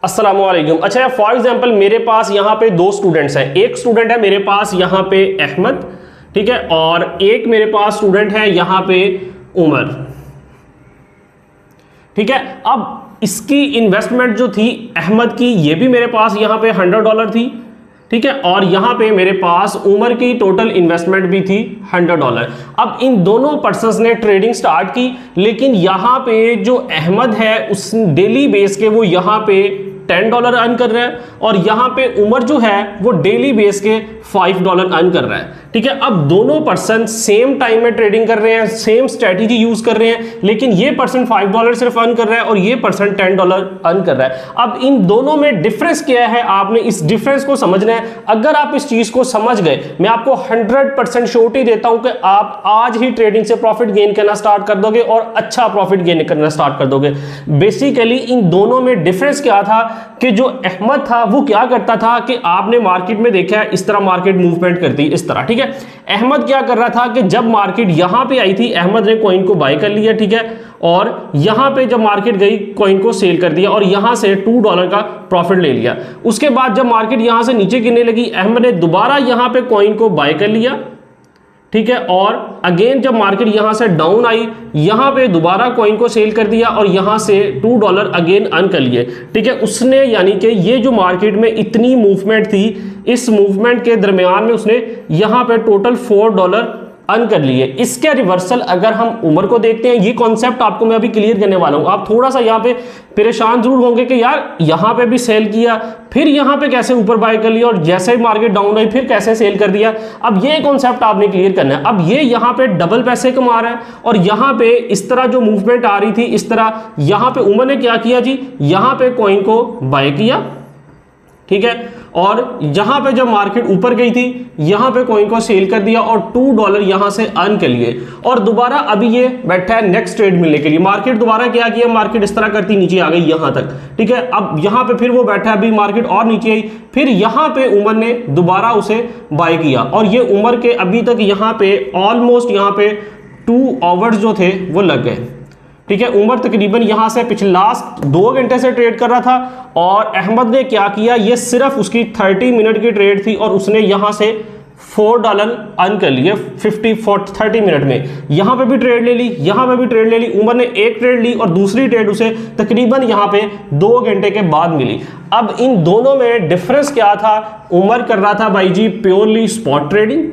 अस्सलामुअलैकुम। अच्छा, for example मेरे पास यहाँ पे दो स्टूडेंट्स हैं। एक स्टूडेंट है मेरे पास यहाँ पे अहमद, ठीक है, और एक मेरे पास स्टूडेंट है यहाँ पे उमर, ठीक है। अब इसकी इन्वेस्टमेंट जो थी अहमद की, ये भी मेरे पास यहाँ पे $100 थी, ठीक है, और यहाँ पे मेरे पास उमर की टोटल इन्वेस्टमेंट भी थी $100। अब इन दोनों पर्सन्स ने ट्रेडिंग स्टार्ट की, लेकिन यहाँ पे जो अहमद है उस डेली बेस के वो यहाँ पे $10 अर्न कर रहा है, और यहाँ पे उमर जो है वो डेली बेस के $5 अर्न कर रहा है, ठीक है। अब दोनों पर्सन सेम टाइम में ट्रेडिंग कर रहे हैं, सेम स्ट्रेटजी यूज कर रहे हैं, लेकिन ये पर्सन $5 सिर्फ अर्न कर रहा है और ये पर्सन $10 अर्न कर रहा है। अब इन दोनों में डिफरेंस क्या है, आपने इस डिफरेंस को समझना है। अगर आप इस चीज को समझ गए, मैं आपको 100% श्योरिटी देता हूं कि आप आज ही ट्रेडिंग से प्रॉफिट गेन करना स्टार्ट कर दोगे और अच्छा प्रॉफिट गेन करना स्टार्ट कर दोगे। बेसिकली इन दोनों में डिफरेंस क्या था कि जो अहमद था वो क्या करता था कि आपने मार्केट में देखा है इस तरह मार्केट मूवमेंट करती है, इस तरह, ठीक है। अहमद क्या कर रहा था कि जब मार्केट यहां पे आई थी, अहमद ने कॉइन को बाय कर लिया, ठीक है, और यहां पे जब मार्केट गई कॉइन को सेल कर दिया और यहां से $2 का प्रॉफिट ले लिया। उसके बाद जब मार्केट यहां से नीचे गिरने लगी, अहमद ने दोबारा यहां पे कॉइन को बाय कर लिया, ठीक है, और अगेन जब मार्केट यहां से डाउन आई, यहां पे दोबारा कॉइन को सेल कर दिया और यहां से $2 अगेन अर्न कर लिए, ठीक है। उसने यानी कि ये जो मार्केट में इतनी मूवमेंट थी, इस मूवमेंट के दरमियान में उसने यहां पे टोटल $4 अर्न कर लिए। इसके रिवर्सल अगर हम उमर को देखते हैं, ये कॉन्सेप्ट आपको मैं अभी क्लियर करने वाला हूं। आप थोड़ा सा यहाँ पे परेशान जरूर होंगे कि यार यहाँ पे भी सेल किया, फिर यहाँ पे कैसे ऊपर बाय कर लिया, और जैसे ही मार्केट डाउन आई फिर कैसे सेल कर दिया। अब ये कॉन्सेप्ट आपने क्लियर करना है। अब ये यहाँ पे डबल पैसे कमा रहा है, और यहाँ पे इस तरह जो मूवमेंट आ रही थी, इस तरह यहाँ पे उमर ने क्या किया जी, यहाँ पे कॉइन को बाय किया, ठीक है, और यहां पे जब मार्केट ऊपर गई थी, यहां पे कॉइन को सेल कर दिया और $2 यहां से अर्न कर लिए, और दोबारा अभी ये बैठा है नेक्स्ट ट्रेड मिलने के लिए। मार्केट दोबारा क्या किया, मार्केट इस तरह करती नीचे आ गई यहां तक, ठीक है। अब यहां पे फिर वो बैठा है, अभी मार्केट और नीचे आई, फिर यहां पे उमर ने दोबारा उसे बाय किया, और ये उमर के अभी तक यहां पे ऑलमोस्ट यहां पे 2 आवर्स जो थे वो लग गए, ठीक है। उमर तकरीबन यहां से पिछले लास्ट 2 घंटे से ट्रेड कर रहा था, और अहमद ने क्या किया, ये सिर्फ उसकी 30 मिनट की ट्रेड थी और उसने यहां से $4 अर्न कर लिए 30 मिनट में। यहां पे भी ट्रेड ले ली, यहां पे भी ट्रेड ले ली। उमर ने एक ट्रेड ली और दूसरी ट्रेड उसे तकरीबन यहां पे 2 घंटे के बाद मिली। अब इन दोनों में डिफरेंस क्या था, उमर कर रहा था भाई जी प्योरली स्पॉट ट्रेडिंग।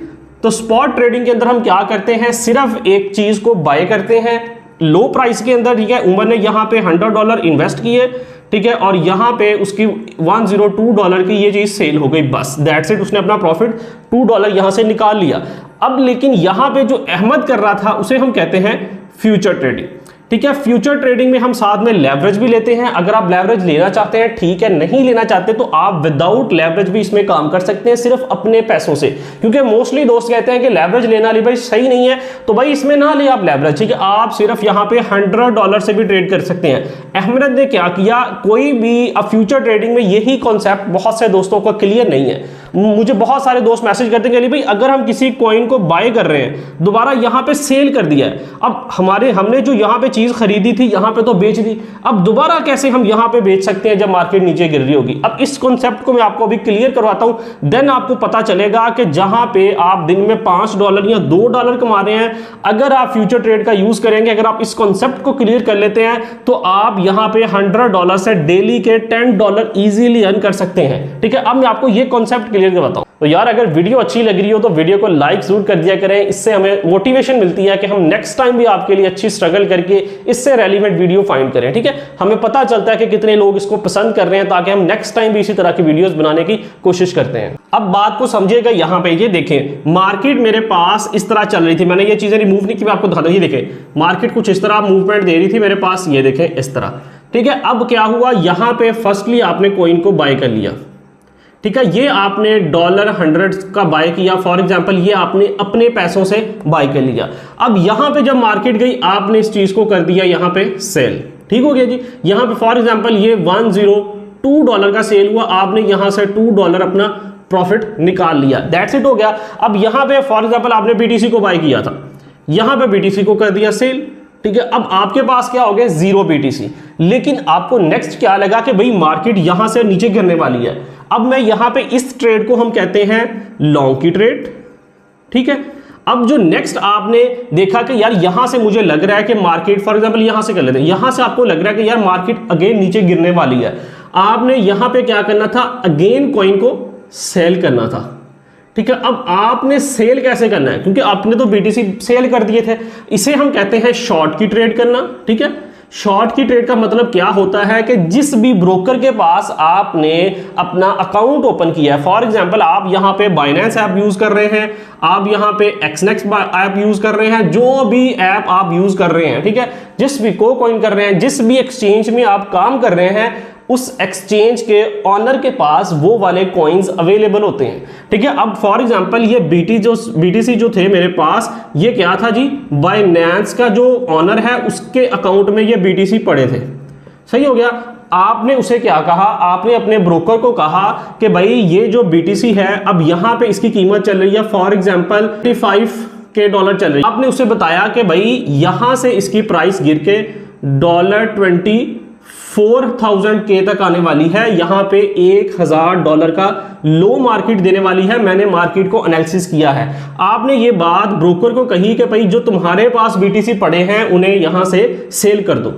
तो स्पॉट ट्रेडिंग के अंदर हम क्या करते हैं, सिर्फ एक चीज को बाय करते हैं लो प्राइस के अंदर, ठीक है। उमर ने यहाँ पे $100 इन्वेस्ट किए, ठीक है, और यहाँ पे उसकी $102 की ये चीज सेल हो गई, बस दैट्स इट। उसने अपना प्रॉफिट $2 यहाँ से निकाल लिया। अब लेकिन यहाँ पे जो अहमद कर रहा था उसे हम कहते हैं फ्यूचर ट्रेडिंग, ठीक है। फ्यूचर ट्रेडिंग में हम साथ में लेवरेज भी लेते हैं। अगर आप लेवरेज लेना चाहते हैं, ठीक है, नहीं लेना चाहते तो आप विदाउट लेवरेज भी इसमें काम कर सकते हैं, सिर्फ अपने पैसों से। क्योंकि मोस्टली दोस्त कहते हैं कि लेवरेज लेना भाई सही नहीं है, तो भाई इसमें ना ले आप लेवरेज, ठीक है। आप सिर्फ यहाँ पे $100 से भी ट्रेड कर सकते हैं। अहमद ने क्या किया, कोई भी अब फ्यूचर ट्रेडिंग में यही कॉन्सेप्ट बहुत से दोस्तों को क्लियर नहीं है। मुझे बहुत सारे दोस्त मैसेज करते हैं कि भाई अगर हम किसी कॉइन को बाय कर रहे हैं, दोबारा यहाँ पे सेल कर दिया है, अब हमने जो यहाँ पे चीज खरीदी थी यहाँ पे तो बेच दी, अब दोबारा कैसे हम यहाँ पे बेच सकते हैं जब मार्केट नीचे गिर रही होगी। अब इस कॉन्सेप्ट को मैं आपको अभी क्लियर करवाता हूं, देन आपको पता चलेगा कि जहां पे आप दिन में $5 या $2 कमा रहे हैं, अगर आप फ्यूचर ट्रेड का यूज करेंगे, अगर आप इस कॉन्सेप्ट को क्लियर कर लेते हैं, तो आप यहाँ पे $100 से डेली के $10 इजीली अर्न कर सकते हैं, ठीक है। अब मैं आपको ये कॉन्सेप्ट क्लियर करवाता हूं। तो यार अगर वीडियो अच्छी लग रही हो तो वीडियो को लाइक जरूर कर दिया करें, इससे हमें मोटिवेशन मिलती है कि हम नेक्स्ट टाइम भी आपके लिए अच्छी स्ट्रगल करके इससे रेलिवेंट वीडियो फाइंड करें, ठीक है। हमें पता चलता है कि कितने लोग इसको पसंद कर रहे हैं, ताकि हम नेक्स्ट टाइम भी इसी तरह की वीडियोस बनाने की कोशिश करते हैं। अब बात को समझिएगा, यहाँ पे ये देखें मार्केट मेरे पास इस तरह चल रही थी, मैंने ये चीजें रिमूव नहीं की, मैं आपको दिखाता हूं। ये देखें मार्केट कुछ इस तरह मूवमेंट दे रही थी मेरे पास, ये देखें इस तरह, ठीक है। अब क्या हुआ, यहाँ पे फर्स्टली आपने कॉइन को बाय कर लिया, ठीक है। ये आपने $100 का बाय किया, फॉर एग्जांपल ये आपने अपने पैसों से बाय कर लिया। अब यहां पे जब मार्केट गई, आपने इस चीज को कर दिया यहां पे सेल, ठीक हो गया जी। यहां पे फॉर एग्जांपल ये $102 का सेल हुआ, आपने यहां से $2 अपना प्रॉफिट निकाल लिया, दैट्स इट, हो गया। अब यहां पे फॉर एग्जांपल आपने BTC को बाय किया था, यहां पे BTC को कर दिया सेल, ठीक है। अब आपके पास क्या हो गया, 0 BTC। लेकिन आपको नेक्स्ट क्या लगा कि भाई मार्केट यहां से नीचे गिरने वाली है। अब मैं यहां पे इस ट्रेड को हम कहते हैं लॉन्ग की ट्रेड, ठीक है। अब जो नेक्स्ट आपने देखा कि यार यहां से मुझे लग रहा है कि मार्केट, फॉर एग्जांपल यहां से कर लेते हैं, यहां से आपको लग रहा है कि यार मार्केट अगेन नीचे गिरने वाली है। आपने यहां पे क्या करना था, अगेन कॉइन को सेल करना था, ठीक है। अब आपने सेल कैसे करना है, क्योंकि आपने तो BTC सेल कर दिए थे, इसे हम कहते हैं शॉर्ट की ट्रेड करना, ठीक है। शॉर्ट की ट्रेड का मतलब क्या होता है कि जिस भी ब्रोकर के पास आपने अपना अकाउंट ओपन किया है, फॉर एग्जांपल आप यहां पे बाइनेंस ऐप यूज कर रहे हैं, आप यहां पे एक्सनेक्स ऐप यूज कर रहे हैं, जो भी ऐप आप यूज कर रहे हैं, ठीक है, जिस भी कोकॉइन कर रहे हैं, जिस भी एक्सचेंज में आप काम कर रहे हैं, उस एक्सचेंज के ऑनर के पास वो वाले कॉइन्स अवेलेबल होते हैं, ठीक है। अब फॉर एग्जांपल ये BTC जो थे मेरे पास, ये क्या था जी, बाइनेंस का जो ऑनर है उसके अकाउंट में ये BTC पड़े थे, सही हो गया। आपने उसे क्या कहा, आपने अपने ब्रोकर को कहा कि भाई ये जो BTC है, अब यहां पे इसकी कीमत चल रही है फॉर एग्जांपल $25 चल रही है। आपने उसे बताया कि भाई यहां से इसकी प्राइस गिर के $24,000 तक आने वाली है, यहां पे $1,000 का लो मार्केट देने वाली है। मैंने मार्केट को एनालिसिस किया है। आपने ये बात ब्रोकर को कही कि भाई जो तुम्हारे पास BTC पड़े हैं उन्हें यहां से सेल कर दो,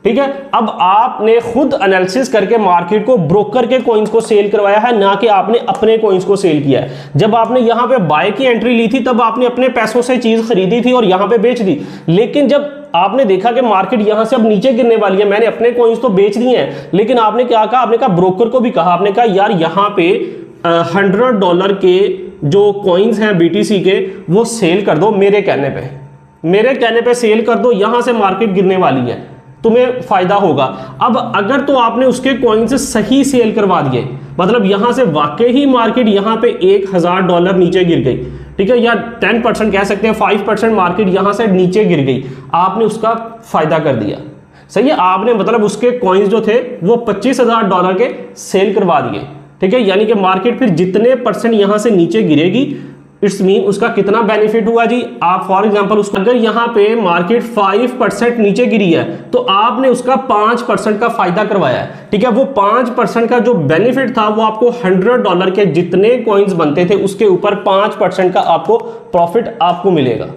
ठीक है। अब आपने खुद एनालिसिस करके मार्केट को ब्रोकर के कॉइन्स को सेल करवाया है, ना कि आपने अपने कॉइन्स को सेल किया है। जब आपने यहां पे बाय की एंट्री ली थी तब आपने अपने पैसों से चीज खरीदी थी और यहां पे बेच दी, लेकिन जब आपने देखा कि मार्केट यहां से अब नीचे गिरने वाली है, मैंने अपने कॉइन्स तो बेच दिए हैं, लेकिन आपने क्या कहा, आपने कहा ब्रोकर को भी कहा, आपने कहा यार यहां पे $100 के जो कॉइन्स हैं BTC के वो सेल कर दो, मेरे कहने पे सेल कर दो, यहां से मार्केट गिरने वाली है, तुम्हें फायदा होगा। अब अगर तो आपने उसके कॉइन से सही सेल करवा दिए, मतलब यहां से वाकई ही मार्केट यहां पे $1,000 नीचे गिर गई, ठीक है, या 10% कह सकते हैं, 5% मार्केट यहां से नीचे गिर गई, आपने उसका फायदा कर दिया, सही है। आपने मतलब उसके कॉइन्स जो थे वो $25,000 के सेल करवा दिए, ठीक है। यानी कि मार्केट फिर जितने परसेंट यहां से नीचे गिरेगी, इट्स मीन उसका कितना बेनिफिट हुआ जी। आप फॉर एग्जांपल उसको अगर यहां पे मार्केट 5% नीचे गिरी है तो आपने उसका 5% का फायदा करवाया है, ठीक है। वो 5% का जो बेनिफिट था वो आपको $100 के जितने कॉइन्स बनते थे उसके ऊपर 5% का आपको प्रॉफिट आपको मिलेगा।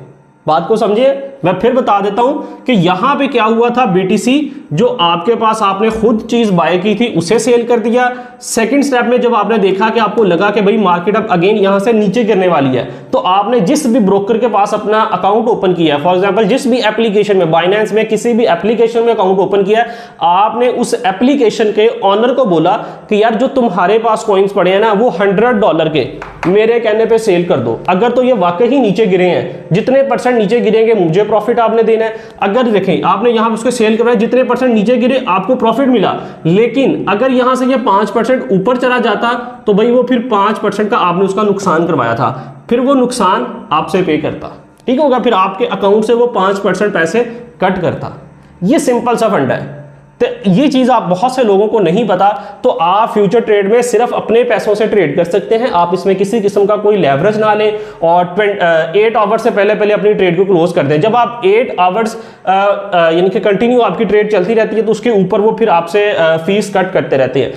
बात को समझिए, मैं फिर बता देता हूं कि यहां पे क्या हुआ था, BTC जो आपके पास आपने खुद चीज बाय की थी उसे सेल कर दिया। सेकंड स्टेप में जब आपने देखा कि आपको लगा कि भाई मार्केट अब अगेन यहां से नीचे गिरने वाली है, तो आपने जिस भी ब्रोकर के पास अपना अकाउंट ओपन किया है, फॉर एग्जांपल जिस भी एप्लीकेशन में, बाइनेंस में, किसी भी एप्लीकेशन में अकाउंट ओपन किया है, आपने उस एप्लीकेशन के ऑनर को बोला कि यार जो तुम्हारे पास कॉइन्स पड़े हैं ना वो $100 के मेरे कहने पे सेल कर दो। अगर तो ये वाकई ही नीचे गिरे हैं, जितने परसेंट नीचे गिरेंगे मुझे प्रॉफिट आपने देना है। अगर देखें आपने यहां उसको सेल करवाया, जितने परसेंट नीचे गिरे आपको प्रॉफिट मिला, लेकिन अगर यहां से ये 5% ऊपर चला जाता तो भाई वो फिर 5% का आपने उसका नुकसान करवाया था, फिर वो नुकसान आपसे पे करता, ठीक होगा, फिर आपके अकाउंट से वो 5% पैसे कट करता। ये सिंपल सा फंडा है। तो ये चीज आप बहुत से लोगों को नहीं पता, तो आप फ्यूचर ट्रेड में सिर्फ अपने पैसों से ट्रेड कर सकते हैं। आप इसमें किसी किस्म का कोई लेवरेज ना लें और 8 आवर्स से पहले अपनी ट्रेड को क्लोज कर दें। जब आप 8 आवर्स यानी कि कंटिन्यू आपकी ट्रेड चलती रहती है तो उसके ऊपर वो फिर आपसे फीस कट करते रहते हैं।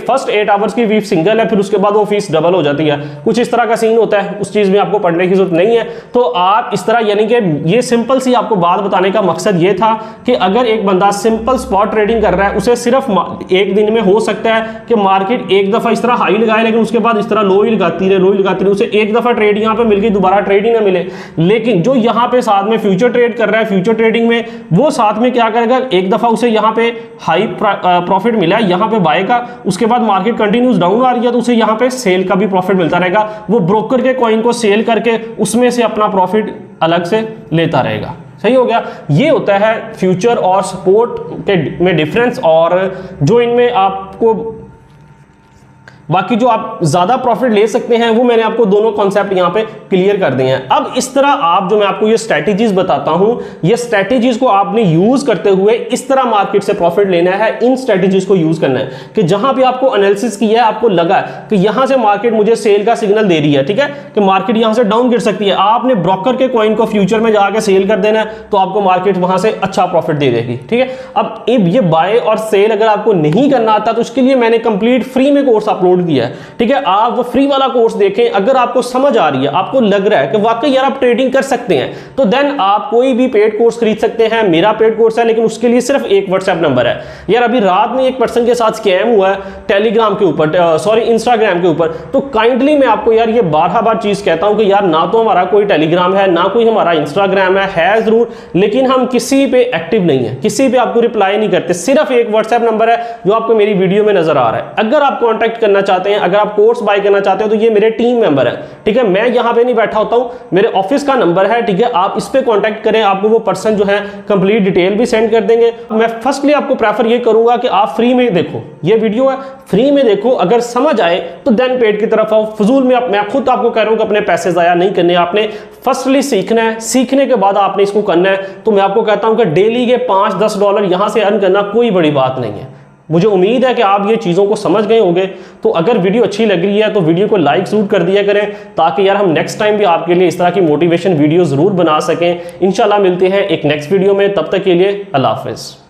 फर्स्ट 8 आवर्स की फीस सिंगल है, फिर उसके बाद वो फीस डबल हो जाती है, कुछ इस तरह का सीन होता है। उस चीज में आपको पढ़ने की जरूरत नहीं है। तो आप इस तरह, यानी कि ये सिंपल सी आपको बात बताने का मकसद ये था कि अगर एक बंदा सिंपल स्पॉट ट्रेडिंग कर रहा है, उसे सिर्फ एक दिन में हो सकता है कि मार्केट एक दफा इस तरह हाई लगाए लेकिन उसके बाद इस तरह लो ही लगाती रहे, उसे एक दफा ट्रेड यहां पे मिल गई, दोबारा ट्रेड ही ना मिले। लेकिन जो यहां पे साथ में फ्यूचर ट्रेड कर रहा है, फ्यूचर ट्रेडिंग में वो साथ में क्या करेगा, एक दफा उसे यहां पे हाई प्रॉफिट मिला है यहां पे बाय का, उसके बाद मार्केट कंटिन्यूस डाउन आ रही है तो उसे यहां पे सेल का भी प्रॉफिट मिलता रहेगा। वो ब्रोकर के कॉइन को सेल करके उसमें से अपना प्रॉफिट अलग से लेता रहेगा। सही हो गया। ये होता है फ्यूचर और स्पोर्ट के में डिफरेंस, और जो इनमें आपको बाकी जो आप ज्यादा प्रॉफिट ले सकते हैं वो मैंने आपको दोनों कॉन्सेप्ट यहां पे क्लियर कर दिए हैं। अब इस तरह आप जो मैं आपको ये स्ट्रेटेजीज बताता हूं, ये स्ट्रेटेजीज को आपने यूज करते हुए इस तरह मार्केट से प्रॉफिट लेना है, इन स्ट्रेटेजीज को यूज करना है कि जहां भी आपको एनालिसिस किया है, आपको लगा कि यहां से मार्केट मुझे सेल का सिग्नल दे रही है, ठीक है, कि मार्केट यहां से डाउन गिर सकती है, आपने ब्रोकर के कॉइन को फ्यूचर में जाकर सेल कर देना है, तो आपको मार्केट वहां से अच्छा प्रॉफिट दे देगी, ठीक है। अब ये बाय और सेल अगर आपको नहीं करना आता तो उसके लिए मैंने कंप्लीट फ्री में कोर्स अपलोड किया है, ठीक है। आप वो फ्री वाला कोर्स देखें, अगर आपको समझ आ रही है, आपको लग रहा है कि वाकई यार आप ट्रेडिंग कर सकते हैं, तो देन आप कोई भी पेड कोर्स खरीद सकते हैं। मेरा पेड कोर्स है, लेकिन उसके लिए सिर्फ एक व्हाट्सएप नंबर है। यार अभी रात में एक पर्सन के साथ स्कैम हुआ है टेलीग्राम के ऊपर, सॉरी इंस्टाग्राम के ऊपर, तो काइंडली मैं आपको यार ये बार चीज कहता हूं कि यार ना तो हमारा कोई टेलीग्राम है, ना कोई हमारा इंस्टाग्राम है जरूर, लेकिन हम किसी पे एक्टिव नहीं है, किसी पे आपको रिप्लाई नहीं करते। सिर्फ एक व्हाट्सएप नंबर है जो आपको मेरी वीडियो में नजर आ रहा है। अगर आप कॉन्टैक्ट करना चाहते हैं, अगर आप कोर्स बाय करना चाहते हो, तो ये मेरे टीम मेंबर है, ठीक है। मैं यहां पे नहीं बैठा होता हूं, मेरे ऑफिस का नंबर है, ठीक है। आप इस पे कांटेक्ट करें, आपको वो पर्सन जो है कंप्लीट डिटेल भी सेंड कर देंगे। मैं फर्स्टली आपको प्रेफर ये करूंगा कि आप फ्री में देखो, ये वीडियो है फ्री में देखो, अगर समझ आए तो देन पेड की तरफ आओ। फजूल में मैं खुद आपको कह रहा हूं कि अपने पैसे जाया नहीं करने, आपने फर्स्टली सीखना है, सीखने के बाद आपने इसको करना है। तो मैं आपको कहता हूं कि डेली के $5-10 यहां से अर्न करना कोई बड़ी बात नहीं है। मुझे उम्मीद है कि आप ये चीज़ों को समझ गए होंगे। तो अगर वीडियो अच्छी लग रही है तो वीडियो को लाइक जरूर कर दिया करें, ताकि यार हम नेक्स्ट टाइम भी आपके लिए इस तरह की मोटिवेशन वीडियो जरूर बना सकें। इंशाल्लाह मिलते हैं एक नेक्स्ट वीडियो में, तब तक के लिए अल्लाह हाफिज़।